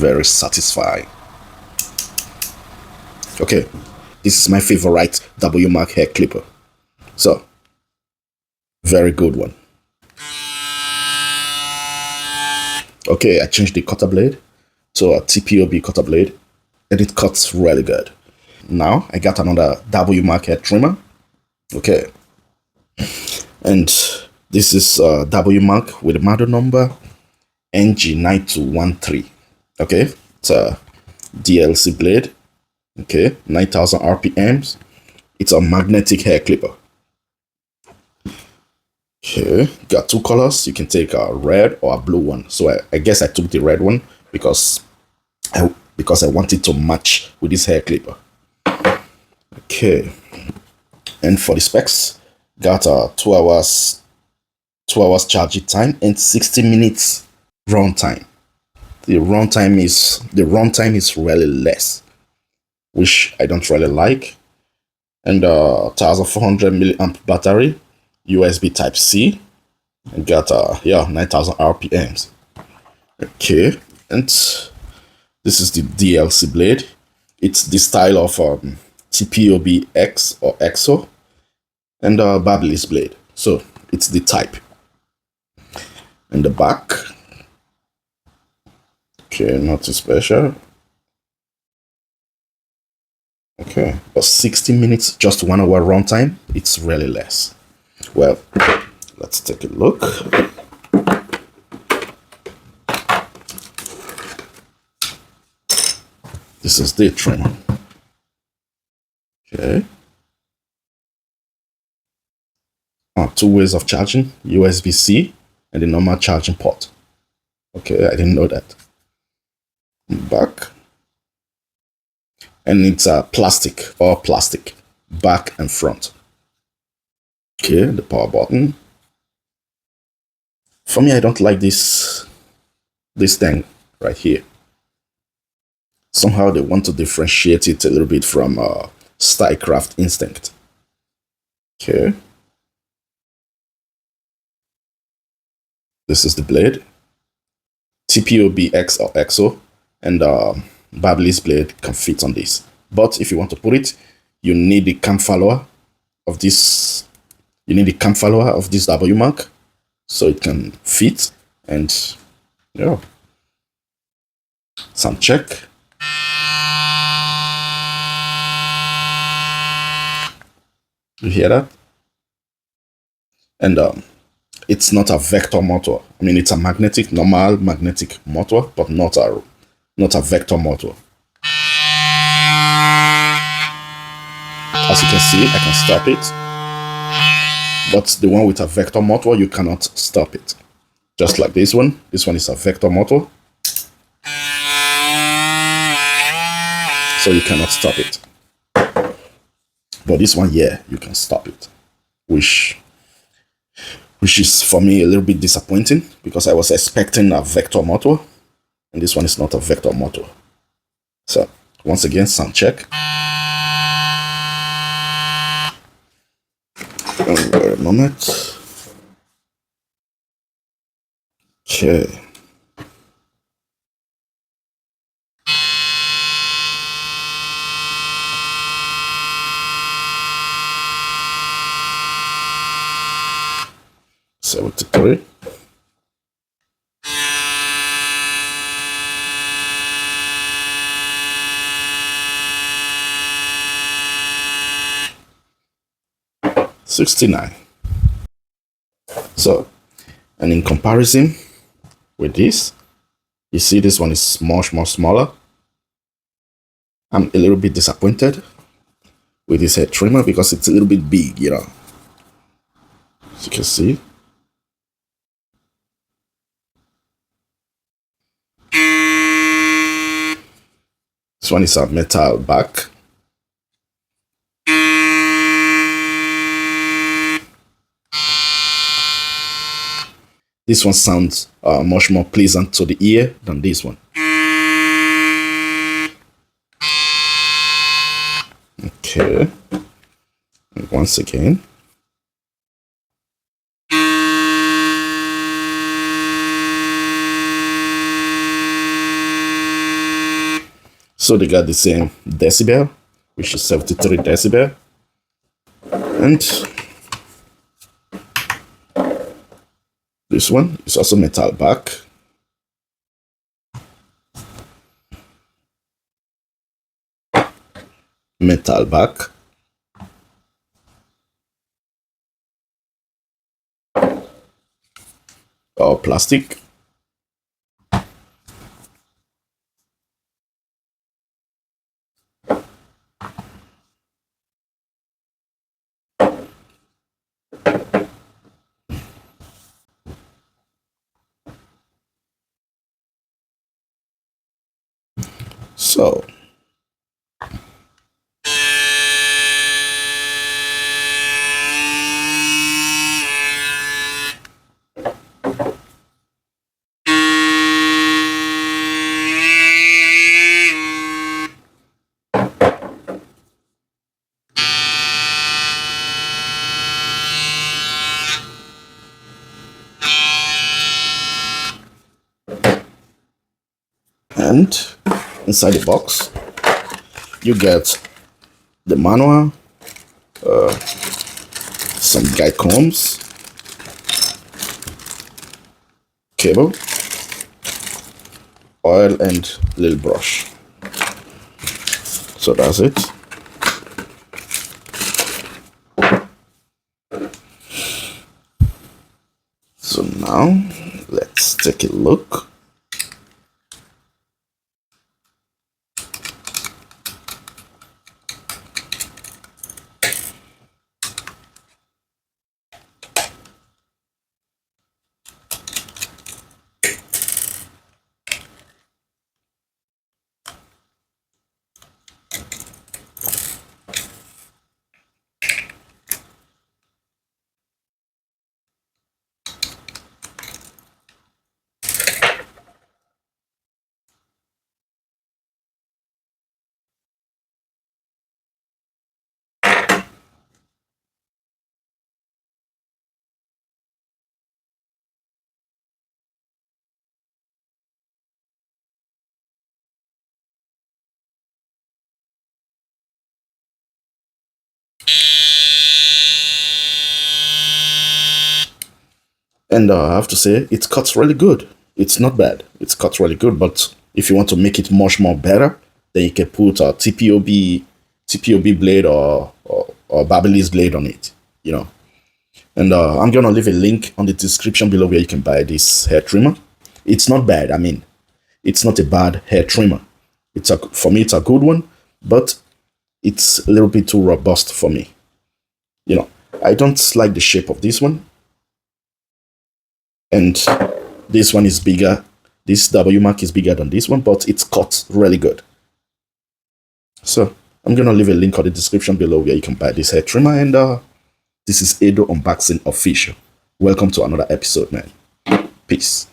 very satisfying. Okay, this is my favorite Wmark hair clipper. So, very good one. Okay, I changed the cutter blade to a TPOB cutter blade, and it cuts really good. Now I got another Wmark hair trimmer. Okay, and this is Wmark with the model number NG9213. Okay, it's a DLC blade. Okay, 9,000 RPMs. It's a magnetic hair clipper. Okay, got two colors. You can take a red or a blue one. So I guess I took the red one because I wanted to match with this hair clipper. Okay, and for the specs, got a 2 hours charging time and 60 minutes runtime. The runtime is really less, which I don't really like. And 1400 milliamp battery, USB Type C, and got 9,000 RPMs. Okay, and this is the DLC blade. It's the style of TPOB X or EXO, and Babyliss blade. So it's the type. And the back. Okay, not too special. Okay, but 60 minutes, just 1 hour runtime, it's really less. Well, let's take a look. This is the trimmer. Okay. Two ways of charging, USB-C and the normal charging port. Okay, I didn't know that. Back. And it's all plastic, back and front. Okay, the power button. For me, I don't like this thing right here. Somehow they want to differentiate it a little bit from StyleCraft Instinct. Okay. This is the blade. TPOB X or EXO, and Babyliss blade can fit on this. But if you want to put it, you need the cam follower of this. You need the cam follower of this Wmark, so it can fit. And yeah, sound check. You hear that? And it's not a vector motor. I mean, it's a normal magnetic motor, but not a vector motor. As you can see, I can stop it. But the one with a vector motor, you cannot stop it. Just like this one. This one is a vector motor. So you cannot stop it. But this one, yeah, you can stop it. Which is for me a little bit disappointing because I was expecting a vector motor, and this one is not a vector motor. So once again, sound check. Wait a moment. Okay. .73. .69. So, and in comparison with this, you see this one is much more smaller. I'm a little bit disappointed with this hair trimmer because it's a little bit big, you know. As you can see. This one is a metal back. This one sounds much more pleasant to the ear than this one. Okay. And once again. So they got the same decibel, which is 73 decibel. And this one is also metal back. Metal back. Or plastic. So and inside the box you get the manual, some guide combs, cable, oil, and little brush. So that's it. So now let's take a look. And I have to say, it cuts really good. It's not bad. It's cut really good, but if you want to make it much more better, then you can put a TPOB blade or Babyliss blade on it, you know. And I'm going to leave a link on the description below where you can buy this hair trimmer. It's not bad. I mean, it's not a bad hair trimmer. For me, it's a good one, but it's a little bit too robust for me. You know, I don't like the shape of this one. And this one is bigger. This Wmark is bigger than this one, but it's cut really good. So I'm going to leave a link on the description below where you can buy this hair trimmer. And this is Edo Unboxing Official. Welcome to another episode, man. Peace.